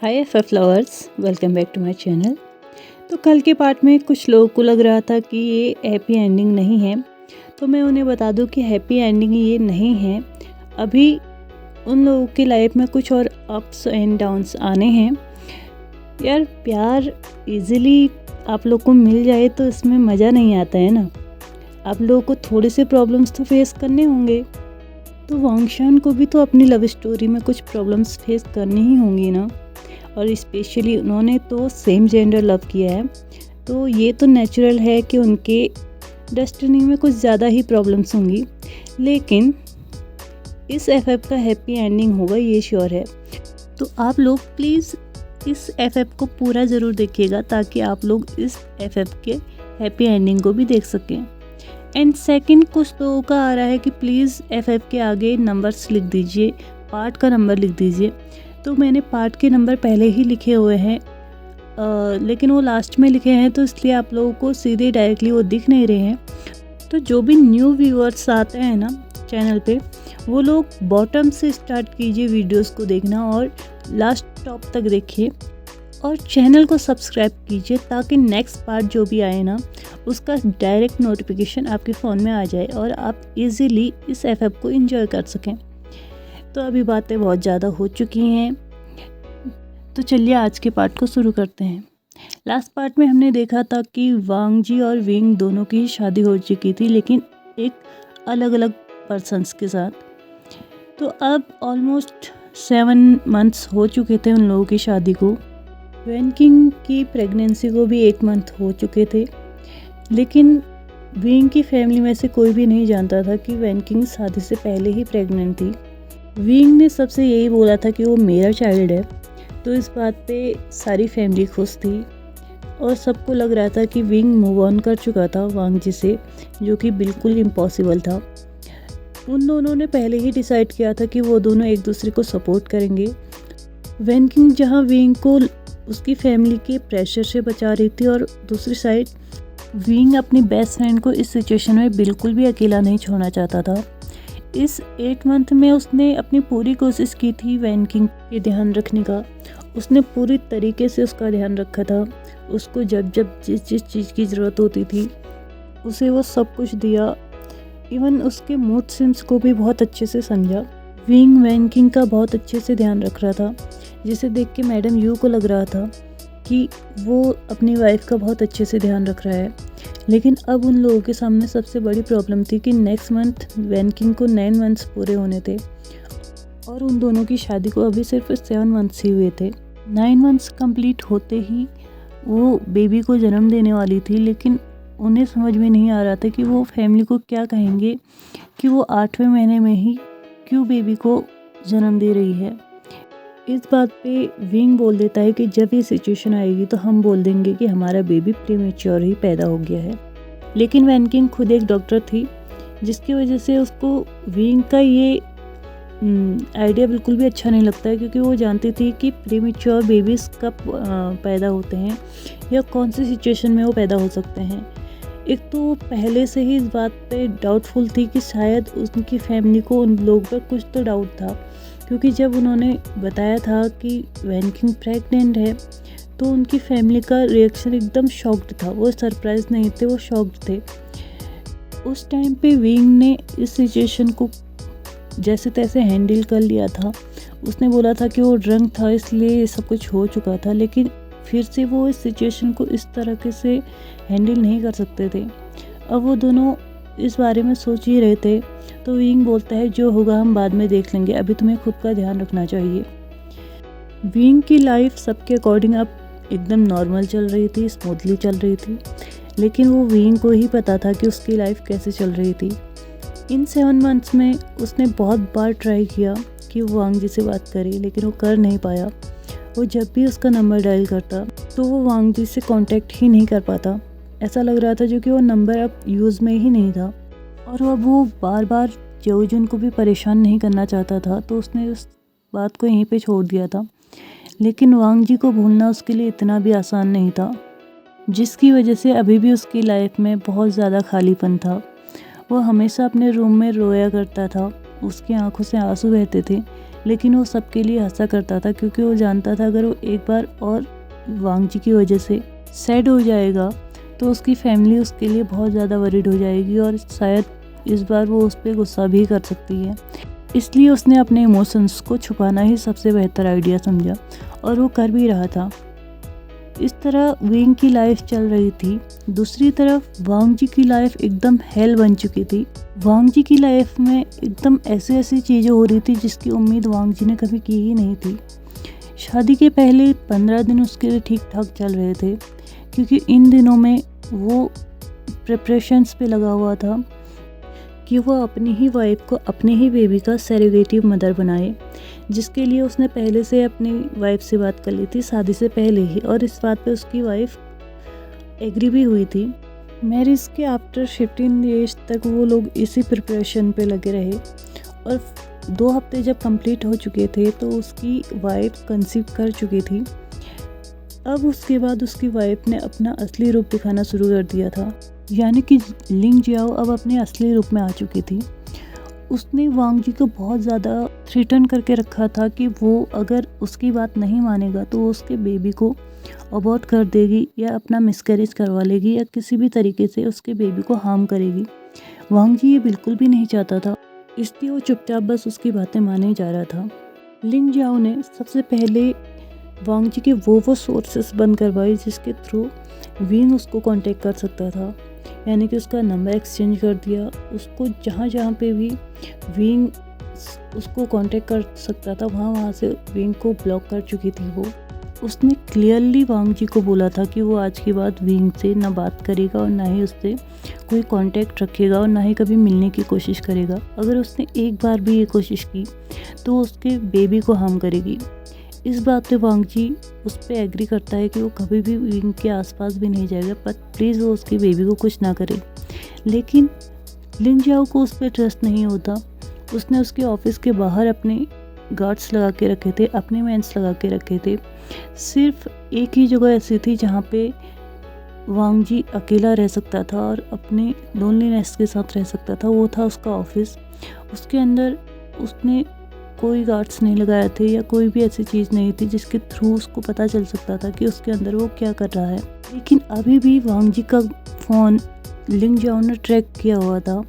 Hi F lovers, welcome back to my channel. तो कल के पार्ट में कुछ लोगों को लग रहा था कि ये हैप्पी एंडिंग नहीं है, तो मैं उन्हें बता दूं कि हैप्पी एंडिंग ये नहीं है। अभी उन लोगों की लाइफ में कुछ और अप्स एंड डाउन्स आने हैं। यार, प्यार इजीली आप लोग को मिल जाए तो इसमें मज़ा नहीं आता है ना। आप लोगों को थोड़े से प्रॉब्लम्स तो फेस करने होंगे। तो वांगशान को भी तो अपनी लव स्टोरी में कुछ प्रॉब्लम्स फेस करनी ही होंगी ना। और स्पेशली उन्होंने तो सेम जेंडर लव किया है, तो ये तो नेचुरल है कि उनके डेस्टिनी में कुछ ज़्यादा ही प्रॉब्लम्स होंगी। लेकिन इस एफएफ का हैप्पी एंडिंग होगा, ये श्योर है। तो आप लोग प्लीज़ इस एफएफ को पूरा ज़रूर देखिएगा ताकि आप लोग इस एफएफ के हैप्पी एंडिंग को भी देख सकें। एंड सेकंड, कुछ लोगों का आ रहा है कि प्लीज़ एफएफ के आगे नंबर्स लिख दीजिए, पार्ट का नंबर लिख दीजिए। तो मैंने पार्ट के नंबर पहले ही लिखे हुए हैं, लेकिन वो लास्ट में लिखे हैं, तो इसलिए आप लोगों को सीधे डायरेक्टली वो दिख नहीं रहे हैं। तो जो भी न्यू व्यूअर्स आते हैं ना चैनल पे, वो लोग बॉटम से स्टार्ट कीजिए वीडियोस को देखना और लास्ट टॉप तक देखिए और चैनल को सब्सक्राइब कीजिए ताकि नेक्स्ट पार्ट जो भी आए ना उसका डायरेक्ट नोटिफिकेशन आपके फ़ोन में आ जाए और आप इजीली इस एफएफ को एंजॉय कर सकें। तो अभी बातें बहुत ज़्यादा हो चुकी हैं, तो चलिए आज के पार्ट को शुरू करते हैं। लास्ट पार्ट में हमने देखा था कि वांग जी और विंग दोनों की शादी हो चुकी थी, लेकिन एक अलग अलग पर्सन्स के साथ। तो अब ऑलमोस्ट 7 मंथ्स हो चुके थे उन लोगों की शादी को। वैन किंग की प्रेगनेंसी को भी 1 मंथ हो चुके थे, लेकिन विंग की फैमिली में से कोई भी नहीं जानता था कि वैन किंग शादी से पहले ही प्रेग्नेंट थी। विंग ने सबसे यही बोला था कि वो मेरा चाइल्ड है, तो इस बात पे सारी फैमिली खुश थी और सबको लग रहा था कि विंग मूव ऑन कर चुका था वांग जी से, जो कि बिल्कुल इम्पॉसिबल था। उन दोनों ने पहले ही डिसाइड किया था कि वो दोनों एक दूसरे को सपोर्ट करेंगे। वैन किंग जहाँ विंग को उसकी फैमिली के प्रेशर से बचा रही थी, और दूसरी साइड विंग अपनी बेस्ट फ्रेंड को इस सिचुएशन में बिल्कुल भी अकेला नहीं छोड़ना चाहता था। इस 8 मंथ में उसने अपनी पूरी कोशिश की थी वैन किंग के ध्यान रखने का। उसने पूरी तरीके से उसका ध्यान रखा था। उसको जब जब जिस जिस चीज़ की ज़रूरत होती थी उसे वो सब कुछ दिया। इवन उसके मूड स्विंग्स को भी बहुत अच्छे से समझा। विंग वैन किंग का बहुत अच्छे से ध्यान रख रहा था, जिसे देख के मैडम यू को लग रहा था कि वो अपनी वाइफ का बहुत अच्छे से ध्यान रख रहा है। लेकिन अब उन लोगों के सामने सबसे बड़ी प्रॉब्लम थी कि नेक्स्ट मंथ वैन किंग को 9 मंथ्स पूरे होने थे और उन दोनों की शादी को अभी सिर्फ 7 मंथ्स ही हुए थे। 9 मंथ्स कंप्लीट होते ही वो बेबी को जन्म देने वाली थी, लेकिन उन्हें समझ में नहीं आ रहा था कि वो फैमिली को क्या कहेंगे कि वो 8वें महीने में ही क्यों बेबी को जन्म दे रही है। इस बात पे विंग बोल देता है कि जब ये सिचुएशन आएगी तो हम बोल देंगे कि हमारा बेबी प्रीमेच्योर ही पैदा हो गया है। लेकिन वैन किंग खुद एक डॉक्टर थी, जिसकी वजह से उसको विंग का ये आइडिया बिल्कुल भी अच्छा नहीं लगता है, क्योंकि वो जानती थी कि प्रीमेच्योर बेबीज़ कब पैदा होते हैं या कौन सी सिचुएशन में वो पैदा हो सकते हैं। एक तो पहले से ही इस बात पे डाउटफुल थी कि शायद उनकी फैमिली को उन लोगों पर कुछ तो डाउट था, क्योंकि जब उन्होंने बताया था कि वैन किंग प्रेग्नेंट है तो उनकी फैमिली का रिएक्शन एकदम शॉक्ड था। वो सरप्राइज नहीं थे, वो शॉक्ड थे। उस टाइम पे विंग ने इस सिचुएशन को जैसे तैसे हैंडल कर लिया था। उसने बोला था कि वो ड्रंक था इसलिए ये सब कुछ हो चुका था, लेकिन फिर से वो इस सिचुएशन को इस तरह से हैंडल नहीं कर सकते थे। अब वो दोनों इस बारे में सोच ही रहे थे, तो विंग बोलता है जो होगा हम बाद में देख लेंगे, अभी तुम्हें खुद का ध्यान रखना चाहिए। विंग की लाइफ सबके अकॉर्डिंग अब एकदम नॉर्मल चल रही थी, स्मूथली चल रही थी, लेकिन वो विंग को ही पता था कि उसकी लाइफ कैसे चल रही थी। इन 7 मंथ्स में उसने बहुत बार ट्राई किया कि वो वांग जी से बात करे, लेकिन वो कर नहीं पाया। वो जब भी उसका नंबर डायल करता तो वो वांग जी से कांटेक्ट ही नहीं कर पाता। ऐसा लग रहा था जो कि वो नंबर अब यूज़ में ही नहीं था, और अब वो बार बार जेओजुन को भी परेशान नहीं करना चाहता था, तो उसने उस बात को यहीं पे छोड़ दिया था। लेकिन वांग जी को भूलना उसके लिए इतना भी आसान नहीं था, जिसकी वजह से अभी भी उसकी लाइफ में बहुत ज़्यादा खालीपन था। वो हमेशा अपने रूम में रोया करता था, उसकी आंखों से आंसू बहते थे, लेकिन वो सबके लिए हंसा करता था, क्योंकि वो जानता था अगर वो एक बार और वांग जी की वजह से सैड हो जाएगा तो उसकी फैमिली उसके लिए बहुत ज़्यादा वरीड हो जाएगी और शायद इस बार वो उस पर गुस्सा भी कर सकती है। इसलिए उसने अपने इमोशंस को छुपाना ही सबसे बेहतर आइडिया समझा और वो कर भी रहा था। इस तरह विंग की लाइफ चल रही थी। दूसरी तरफ वांग जी की लाइफ एकदम हेल बन चुकी थी। वांग जी की लाइफ में एकदम ऐसी ऐसी चीज़ें हो रही थी जिसकी उम्मीद वांग जी ने कभी की ही नहीं थी। शादी के पहले 15 दिन उसके लिए ठीक ठाक चल रहे थे, क्योंकि इन दिनों में वो प्रिपरेशंस पे लगा हुआ था कि वो अपनी ही वाइफ को अपने ही बेबी का सरोगेटिव मदर बनाए, जिसके लिए उसने पहले से अपनी वाइफ से बात कर ली थी शादी से पहले ही, और इस बात पे उसकी वाइफ एग्री भी हुई थी। मैरिज के आफ्टर 15 डेज तक वो लोग इसी प्रिपरेशन पे लगे रहे और 2 हफ्ते जब कंप्लीट हो चुके थे तो उसकी वाइफ कंसीव कर चुकी थी। अब उसके बाद उसकी वाइफ ने अपना असली रूप दिखाना शुरू कर दिया था, यानी कि लिंग जियाओ अब अपने असली रूप में आ चुकी थी। उसने वांग जी को बहुत ज़्यादा थ्रेटन करके रखा था कि वो अगर उसकी बात नहीं मानेगा तो वो उसके बेबी को अबॉर्ट कर देगी या अपना मिसकैरेज करवा लेगी या किसी भी तरीके से उसके बेबी को हार्म करेगी। वांग जी ये बिल्कुल भी नहीं चाहता था, इसलिए वो चुपचाप बस उसकी बातें माने जा रहा था। लिंग जियाओ ने सबसे पहले वांग जी के वो सोर्सेस बंद करवाए जिसके थ्रू विंग उसको कांटेक्ट कर सकता था, यानी कि उसका नंबर एक्सचेंज कर दिया। उसको जहाँ जहाँ पे भी विंग उसको कांटेक्ट कर सकता था वहाँ से विंग को ब्लॉक कर चुकी थी वो। उसने क्लियरली वांग जी को बोला था कि वो आज के बाद विंग से ना बात करेगा और ना ही उससे कोई कांटेक्ट रखेगा और ना ही कभी मिलने की कोशिश करेगा। अगर उसने एक बार भी ये कोशिश की तो उसके बेबी को हार्म करेगी। इस बात पे वांग जी उस पर एग्री करता है कि वो कभी भी विंग के आसपास भी नहीं जाएगा, पर प्लीज़ वो उसकी बेबी को कुछ ना करे। लेकिन लिंग जियाओ को उस पर ट्रस्ट नहीं होता। उसने उसके ऑफिस के बाहर अपने गार्ड्स लगा के रखे थे, अपने मैन्स लगा के रखे थे। सिर्फ एक ही जगह ऐसी थी जहाँ पे वांग जी अकेला रह सकता था और अपने लोनलीनेस के साथ रह सकता था, वो था उसका ऑफिस। उसके अंदर उसने कोई गार्ड्स नहीं लगाए थे या कोई भी ऐसी चीज़ नहीं थी जिसके थ्रू उसको पता चल सकता था कि उसके अंदर वो क्या कर रहा है। लेकिन अभी भी वांग जी का फ़ोन लिंग जियाओ ने ट्रैक किया हुआ था।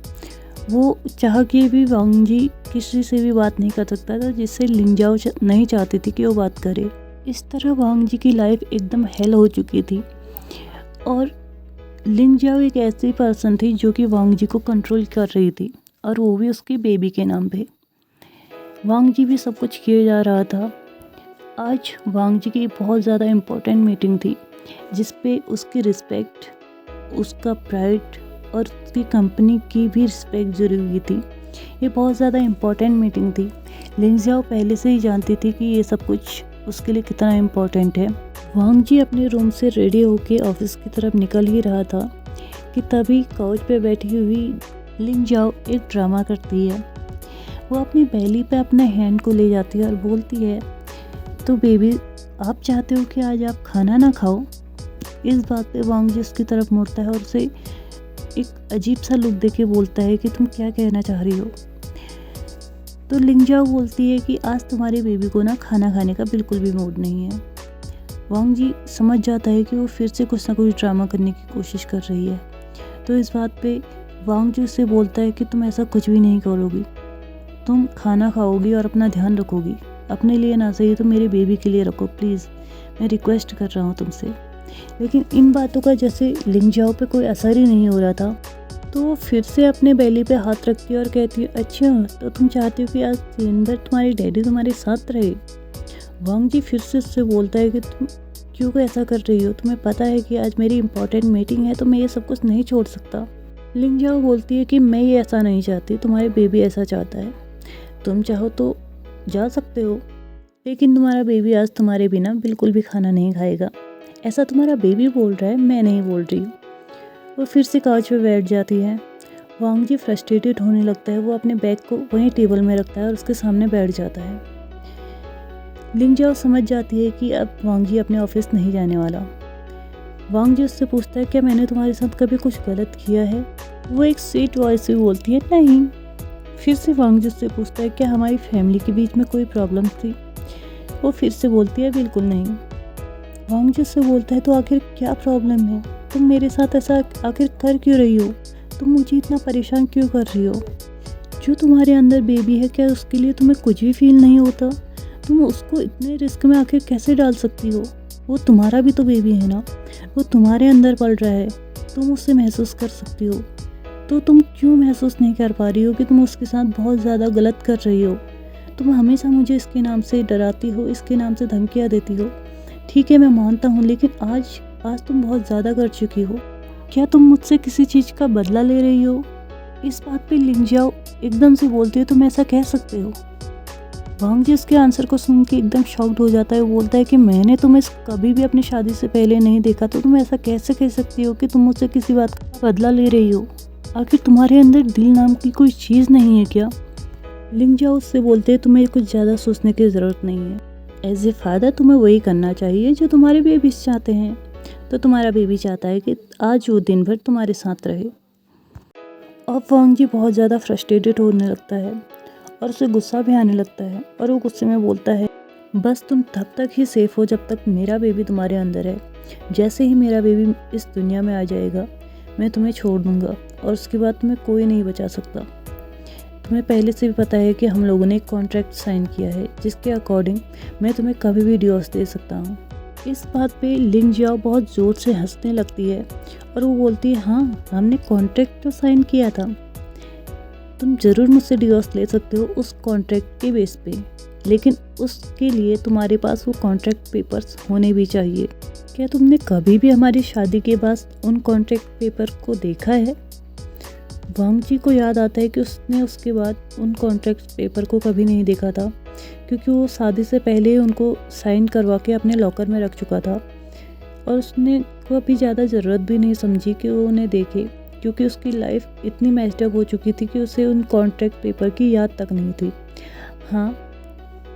वो चाह के भी वांग जी किसी से भी बात नहीं कर सकता था जिससे लिंग जियाओ नहीं चाहती थी कि वो बात करे। इस तरह वांग जी की लाइफ एकदम हेल हो चुकी थी और लिंग जियाओ एक ऐसी पर्सन थी जो कि वांग जी को कंट्रोल कर रही थी, और वो भी उसके बेबी के नाम पे। वांग जी भी सब कुछ किया जा रहा था। आज वांग जी की बहुत ज़्यादा इम्पोर्टेंट मीटिंग थी जिस पे उसकी रिस्पेक्ट, उसका प्राइड और उसकी कंपनी की भी रिस्पेक्ट जुड़ी हुई थी। ये बहुत ज़्यादा इम्पोर्टेंट मीटिंग थी। लिंग जियाओ पहले से ही जानती थी कि ये सब कुछ उसके लिए कितना इम्पोर्टेंट है। वांग जी अपने रूम से रेडी होके ऑफिस की तरफ निकल ही रहा था कि तभी काउच पे बैठी हुई लिंग जियाओ एक ड्रामा करती है। वो अपनी बेली पे अपने हैंड को ले जाती है और बोलती है, तो बेबी आप चाहते हो कि आज आप खाना ना खाओ। इस बात पे वांग जी उसकी तरफ मुड़ता है और उसे एक अजीब सा लुक देके बोलता है कि तुम क्या कहना चाह रही हो। तो लिंग जियाओ बोलती है कि आज तुम्हारे बेबी को ना खाना खाने का बिल्कुल भी मूड नहीं है। वांग जी समझ जाता है कि वो फिर से कुछ ना कुछ ड्रामा करने की कोशिश कर रही है। तो इस बात पे वांग जी उससे बोलता है कि तुम ऐसा कुछ भी नहीं करोगी, तुम खाना खाओगी और अपना ध्यान रखोगी। अपने लिए ना सही तो मेरे बेबी के लिए रखो प्लीज़, मैं रिक्वेस्ट कर रहा हूँ तुमसे। लेकिन इन बातों का जैसे लिंग जियाओ पे कोई असर ही नहीं हो रहा था, तो वो फिर से अपने बेली पे हाथ रखती है और कहती है, अच्छा तो तुम चाहती हो कि आज दिन भर तुम्हारी डैडी तुम्हारे साथ रहे। वांग जी फिर से उससे बोलता है कि तुम क्यों ऐसा कर रही हो, तुम्हें पता है कि आज मेरी इंपॉर्टेंट मीटिंग है तो मैं ये सब कुछ नहीं छोड़ सकता। लिंग जियाओ बोलती है कि मैं ये ऐसा नहीं चाहती, तुम्हारे बेबी ऐसा चाहता है, तुम चाहो तो जा सकते हो, लेकिन तुम्हारा बेबी आज तुम्हारे बिना बिल्कुल भी खाना नहीं खाएगा। ऐसा तुम्हारा बेबी बोल रहा है, मैं नहीं बोल रही हूँ। वो फिर से काउच पे बैठ जाती है। वांग जी फ्रस्ट्रेटेड होने लगता है। वो अपने बैग को वहीं टेबल में रखता है और उसके सामने बैठ जाता है। लिंग जियाओ समझ जाती है कि अब वांग जी अपने ऑफिस नहीं जाने वाला। वांग जी उससे पूछता है, क्या मैंने तुम्हारे साथ कभी कुछ गलत किया है? वो एक स्वीट वॉइस से बोलती है, नहीं। फिर से वांग जी उससे पूछता है क्या हमारी फैमिली के बीच में कोई प्रॉब्लम थी। वो फिर से बोलती है बिल्कुल नहीं। वांग जी उससे बोलता है तो आखिर क्या प्रॉब्लम है, तुम मेरे साथ ऐसा आखिर कर क्यों रही हो, तुम मुझे इतना परेशान क्यों कर रही हो। जो तुम्हारे अंदर बेबी है क्या उसके लिए तुम्हें कुछ भी फील नहीं होता, तुम उसको इतने रिस्क में आखिर कैसे डाल सकती हो। वो तुम्हारा भी तो बेबी है ना, वो तुम्हारे अंदर पल रहा है, तुम उससे महसूस कर सकती हो। तो तुम क्यों महसूस नहीं कर पा रही हो कि तुम उसके साथ बहुत ज़्यादा गलत कर रही हो। तुम हमेशा मुझे इसके नाम से डराती हो, इसके नाम से धमकियाँ देती हो। ठीक है मैं मानता हूँ, लेकिन आज तुम बहुत ज़्यादा कर चुकी हो। क्या तुम मुझसे किसी चीज़ का बदला ले रही हो। इस बात पे लिंग जाओ एकदम से बोलती है तुम ऐसा कह सकते हो। वांग जी उसके आंसर को सुन के एकदम शॉक्ड हो जाता है। वो बोलता है कि मैंने तुम्हें कभी भी अपनी शादी से पहले नहीं देखा, तो तुम ऐसा कैसे कह सकती हो कि तुम मुझसे किसी बात का बदला ले रही हो। आखिर तुम्हारे अंदर दिल नाम की कोई चीज़ नहीं है क्या। लिंग जाओ उससे बोलते हैं तुम्हें कुछ ज़्यादा सोचने की ज़रूरत नहीं है। एज ए फादर तुम्हें वही करना चाहिए जो तुम्हारे बेबीज चाहते हैं। तो तुम्हारा बेबी चाहता है कि आज वो दिन भर तुम्हारे साथ रहे। अब वांग जी बहुत ज़्यादा फ्रस्ट्रेटेड होने लगता है और उसे गुस्सा भी आने लगता है और वो गुस्से में बोलता है बस तुम तब तक ही सेफ़ हो जब तक मेरा बेबी तुम्हारे अंदर है। जैसे ही मेरा बेबी इस दुनिया में आ जाएगा मैं तुम्हें छोड़ दूँगा और उसके बाद तुम्हें कोई नहीं बचा सकता। तुम्हें पहले से भी पता है कि हम लोगों ने एक कॉन्ट्रैक्ट साइन किया है जिसके अकॉर्डिंग मैं तुम्हें कभी भी डिवोर्स दे सकता हूँ। इस बात पे लिंग जाओ बहुत ज़ोर से हंसने लगती है और वो बोलती है हाँ हमने कॉन्ट्रैक्ट तो साइन किया था, तुम ज़रूर मुझसे डिवोर्स ले सकते हो उस कॉन्ट्रैक्ट के बेस पे, लेकिन उसके लिए तुम्हारे पास वो कॉन्ट्रैक्ट पेपर्स होने भी चाहिए। क्या तुमने कभी भी हमारी शादी के बाद उन कॉन्ट्रैक्ट पेपर को देखा है। वांग जी को याद आता है कि उसने उसके बाद उन कॉन्ट्रैक्ट पेपर को कभी नहीं देखा था, क्योंकि वो शादी से पहले ही उनको साइन करवा के अपने लॉकर में रख चुका था और उसने कभी ज़्यादा ज़रूरत भी नहीं समझी कि वो उन्हें देखे, क्योंकि उसकी लाइफ इतनी मैस्ड हो चुकी थी कि उसे उन कॉन्ट्रैक्ट पेपर की याद तक नहीं थी। हाँ,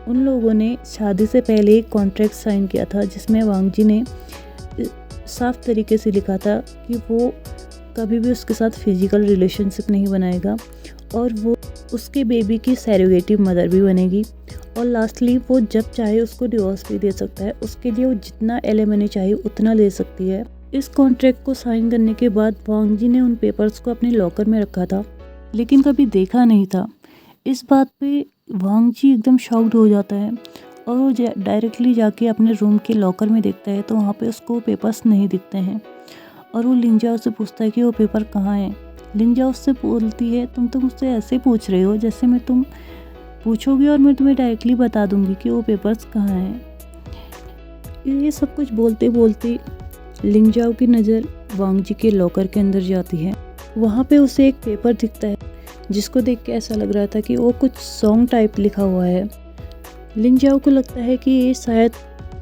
उन लोगों ने शादी से पहले एक कॉन्ट्रैक्ट साइन किया था जिसमें वांग जी ने साफ तरीके से लिखा था कि वो कभी भी उसके साथ फिजिकल रिलेशनशिप नहीं बनाएगा और वो उसके बेबी की सैरोगेटिव मदर भी बनेगी और लास्टली वो जब चाहे उसको डिवोर्स भी दे सकता है। उसके लिए वो जितना एलिमनी चाहिए उतना ले सकती है। इस कॉन्ट्रैक्ट को साइन करने के बाद वांग जी ने उन पेपर्स को अपने लॉकर में रखा था लेकिन कभी देखा नहीं था। इस बात पे वांग जी एकदम शॉक्ड हो जाता है और वो डायरेक्टली जाके अपने रूम के लॉकर में देखता है तो वहाँ पे उसको पेपर्स नहीं दिखते हैं और वो लिंग जाओ से पूछता है कि वो पेपर कहाँ हैं। लिंग जाओ उससे बोलती है तुम तो मुझसे ऐसे पूछ रहे हो जैसे मैं तुम पूछोगी और मैं तुम्हें डायरेक्टली बता दूंगी कि वो पेपर्स कहाँ हैं। ये सब कुछ बोलते बोलते लिंग जाओ की नज़र वांग जी के लॉकर के अंदर जाती है। वहाँ पे उसे एक पेपर दिखता है जिसको देख के ऐसा लग रहा था कि वो कुछ सॉन्ग टाइप लिखा हुआ है। लिंग जाओ को लगता है कि ये शायद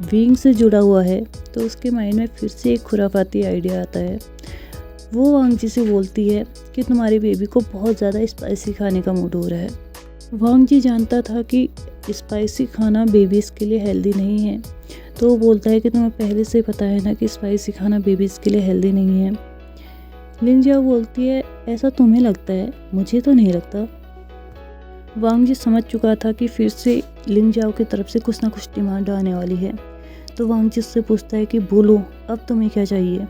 विंग से जुड़ा हुआ है, तो उसके माइंड में फिर से एक खुराफाती आइडिया आता है। वो वांग जी से बोलती है कि तुम्हारे बेबी को बहुत ज़्यादा स्पाइसी खाने का मूड हो रहा है। वांग जी जानता था कि स्पाइसी खाना बेबीज़ के लिए हेल्दी नहीं है, तो वो बोलता है कि तुम्हें पहले से पता है ना कि स्पाइसी खाना बेबीज़ के लिए हेल्दी नहीं है। लिंग जाओ बोलती है ऐसा तुम्हें लगता है, मुझे तो नहीं लगता। वांग जी समझ चुका था कि फिर से लिंग जाओ की तरफ से कुछ ना कुछ डिमांड आने वाली है, तो वांग जी उससे पूछता है कि बोलो अब तुम्हें क्या चाहिए।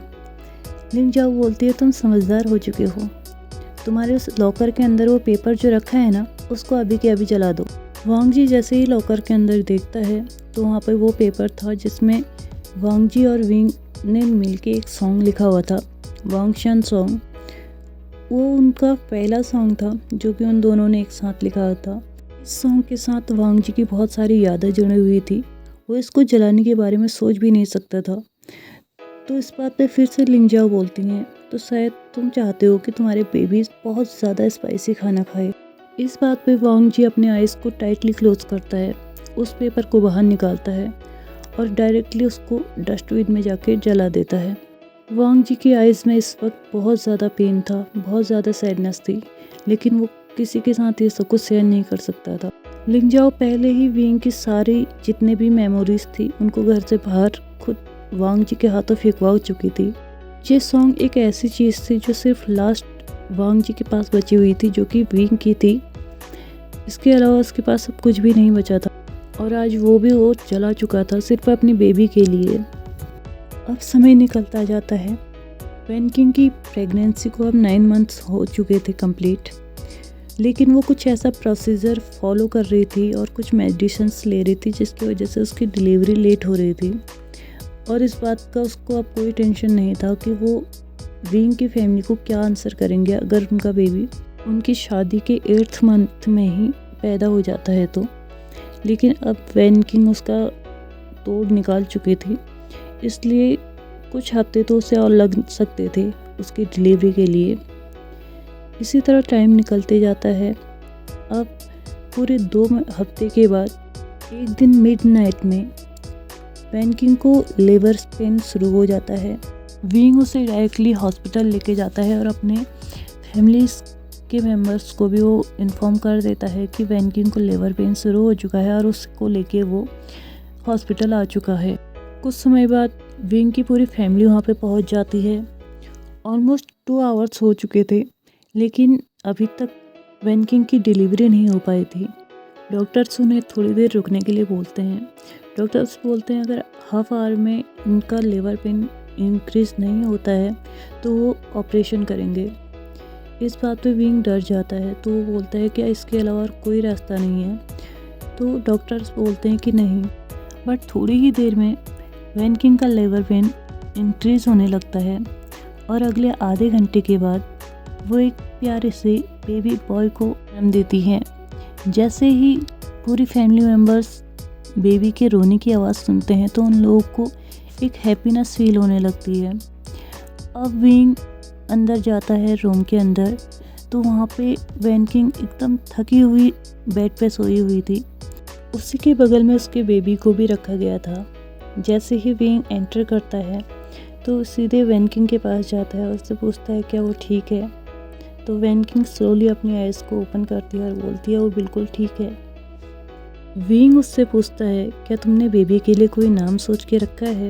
लिंग जाओ बोलती है तुम समझदार हो चुके हो, तुम्हारे उस लॉकर के अंदर वो पेपर जो रखा है ना उसको अभी के अभी जला दो। वांग जी जैसे ही लॉकर के अंदर देखता है तो वहाँ पर वो पेपर था जिसमें वांग जी और विंग ने मिलके एक सॉन्ग लिखा हुआ था, वांगशन सॉन्ग। वो उनका पहला सॉन्ग था जो कि उन दोनों ने एक साथ लिखा था। इस सॉन्ग के साथ वांग जी की बहुत सारी यादें जुड़ी हुई थी, वो इसको जलाने के बारे में सोच भी नहीं सकता था। तो इस बात पे फिर से लिंग जाओ बोलती हैं तो शायद तुम चाहते हो कि तुम्हारे बेबी बहुत ज़्यादा स्पाइसी खाना खाए। इस बात पे वांग जी अपने आइज़ को टाइटली क्लोज करता है, उस पेपर को बाहर निकालता है और डायरेक्टली उसको डस्टबिन में जाके जला देता है। वांग जी की आइज़ में इस वक्त बहुत ज़्यादा पेन था, बहुत ज़्यादा सैडनेस थी, लेकिन वो किसी के साथ ये सब कुछ शेयर नहीं कर सकता था। लिंग जाओ पहले ही विंग की सारी जितने भी मेमोरीज थी उनको घर से बाहर खुद वांग जी के हाथों फेंकवा चुकी थी। ये सॉन्ग एक ऐसी चीज़ थी जो सिर्फ लास्ट वांग जी के पास बची हुई थी, जो कि विंग की थी। इसके अलावा उसके पास अब कुछ भी नहीं बचा था और आज वो भी वो चला चुका था सिर्फ अपनी बेबी के लिए। अब समय निकलता जाता है। वैन किंग की प्रेगनेंसी को अब 9 मंथ्स हो चुके थे कंप्लीट, लेकिन वो कुछ ऐसा प्रोसीजर फॉलो कर रही थी और कुछ मेडिसिन्स ले रही थी जिसकी वजह से उसकी डिलीवरी लेट हो रही थी। और इस बात का उसको अब कोई टेंशन नहीं था कि वो विंग की फैमिली को क्या आंसर करेंगे अगर उनका बेबी उनकी शादी के 8th मंथ में ही पैदा हो जाता है तो। लेकिन अब वैन किंग उसका तोड़ निकाल चुकी थी, इसलिए कुछ हफ्ते तो उसे और लग सकते थे उसकी डिलीवरी के लिए। इसी तरह टाइम निकलते जाता है। अब पूरे 2 हफ्ते के बाद एक दिन मिडनाइट में वैन किंग को लेबर पेन शुरू हो जाता है। विंग उसे डायरेक्टली हॉस्पिटल लेके जाता है और अपने फैमिली के मेंबर्स को भी वो इन्फॉर्म कर देता है कि वैन किंग को लेबर पेन शुरू हो चुका है और उसको लेके वो हॉस्पिटल आ चुका है। कुछ समय बाद विंग की पूरी फैमिली वहाँ पे पहुँच जाती है। ऑलमोस्ट 2 आवर्स हो चुके थे, लेकिन अभी तक वैन किंग की डिलीवरी नहीं हो पाई थी। डॉक्टर्स उन्हें थोड़ी देर रुकने के लिए बोलते हैं। डॉक्टर्स बोलते हैं अगर हाफ आवर में इनका लेबर पेन इंक्रीज़ नहीं होता है तो वो ऑपरेशन करेंगे। इस बात पे विंग डर जाता है, तो वो बोलता है क्या इसके अलावा और कोई रास्ता नहीं है। तो डॉक्टर्स बोलते हैं कि नहीं, बट थोड़ी ही देर में वैन किंग का लेबर पेन इंक्रीज़ होने लगता है और अगले आधे घंटे के बाद वो एक प्यारे से बेबी बॉय को जन्म देती हैं। जैसे ही पूरी फैमिली मेम्बर्स बेबी के रोने की आवाज़ सुनते हैं तो उन लोगों को एक हैप्पीनेस फील होने लगती है। अब विंग अंदर जाता है रूम के अंदर, तो वहाँ पे वैन किंग एकदम थकी हुई बेड पे सोई हुई थी। उसी के बगल में उसके बेबी को भी रखा गया था। जैसे ही विंग एंटर करता है तो सीधे वैन किंग के पास जाता है और उससे पूछता है क्या वो ठीक है। तो वैन किंग स्लोली अपनी आइज़ को ओपन करती है और बोलती है वो बिल्कुल ठीक है। विंग उससे पूछता है क्या तुमने बेबी के लिए कोई नाम सोच के रखा है।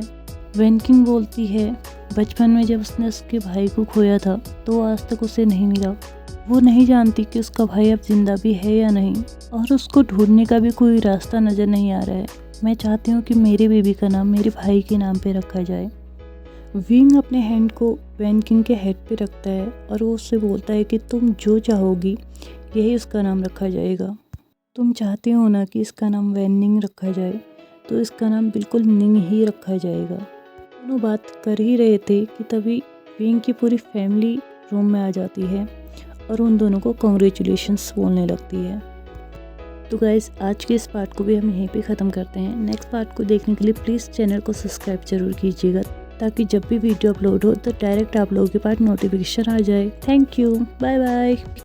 वैन किंग बोलती है बचपन में जब उसने उसके भाई को खोया था तो आज तक उसे नहीं मिला। वो नहीं जानती कि उसका भाई अब जिंदा भी है या नहीं और उसको ढूंढने का भी कोई रास्ता नज़र नहीं आ रहा है। मैं चाहती हूँ कि मेरे बेबी का नाम मेरे भाई के नाम पे रखा जाए। विंग अपने हैंड को वैन किंग के हेड पे रखता है और वो उससे बोलता है कि तुम जो चाहोगी यही उसका नाम रखा जाएगा। तुम चाहते हो ना कि इसका नाम वैन निंग रखा जाए, तो इसका नाम बिल्कुल निंग ही रखा जाएगा। दोनों बात कर ही रहे थे कि तभी विंग की पूरी फैमिली रूम में आ जाती है और उन दोनों को कॉन्ग्रेचुलेशंस बोलने लगती है। तो गाइस, आज के इस पार्ट को भी हम यहीं पे ख़त्म करते हैं। नेक्स्ट पार्ट को देखने के लिए प्लीज़ चैनल को सब्सक्राइब जरूर कीजिएगा, ताकि जब भी वीडियो अपलोड हो तो डायरेक्ट आप लोगों के पास नोटिफिकेशन आ जाए। Thank you, bye bye.